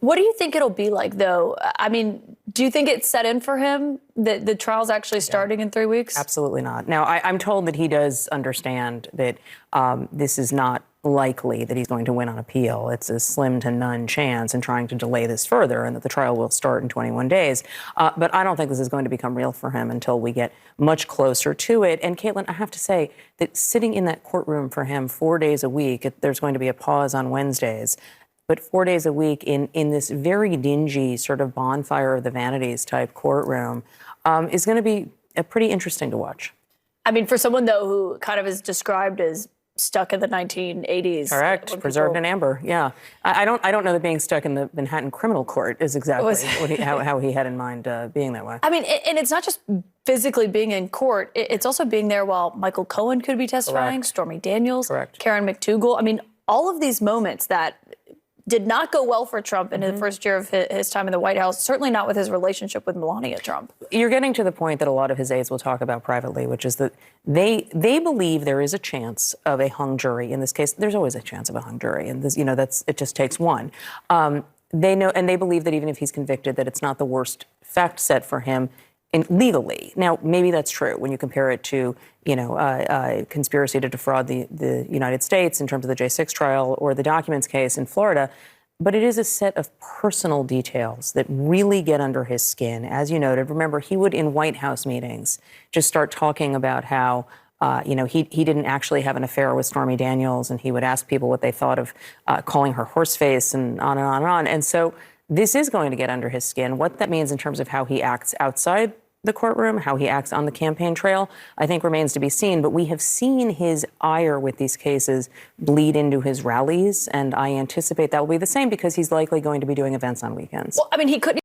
What do you think it'll be like, though? I mean, do you think it's set in for him that the trial's actually starting in 3 weeks? Absolutely not. Now, I'm told that he does understand that this is not likely that he's going to win on appeal. It's a slim to none chance in trying to delay this further, and that the trial will start in 21 days. But I don't think this is going to become real for him until we get much closer to it. And Caitlin, I have to say that sitting in that courtroom for him 4 days a week, there's going to be a pause on Wednesdays, but 4 days a week in this very dingy sort of bonfire of the vanities type courtroom is going to be pretty interesting to watch. I mean, for someone, though, who kind of is described as stuck in the 1980s. Correct. Preserved in amber. Yeah. I don't know that being stuck in the Manhattan criminal court is exactly how he had in mind being that way. I mean, and it's not just physically being in court. It's also being there while Michael Cohen could be testifying, Correct. Stormy Daniels, Correct. Karen McDougal. I mean, all of these moments that did not go well for Trump in the first year of his time in the White House, certainly not with his relationship with Melania Trump. You're getting to the point that a lot of his aides will talk about privately, which is that they believe there is a chance of a hung jury. In this case, there's always a chance of a hung jury, and this, it just takes one. They know, and they believe that even if he's convicted, that it's not the worst fact set for him legally. Now, maybe that's true when you compare it to, conspiracy to defraud the United States in terms of the J6 trial or the documents case in Florida. But it is a set of personal details that really get under his skin. As you noted, remember, he would, in White House meetings, just start talking about how, he didn't actually have an affair with Stormy Daniels, and he would ask people what they thought of calling her horseface and on and on and on. And so this is going to get under his skin. What that means in terms of how he acts outside the courtroom, how he acts on the campaign trail, I think remains to be seen. But we have seen his ire with these cases bleed into his rallies, and I anticipate that will be the same because he's likely going to be doing events on weekends. Well, I mean, he couldn't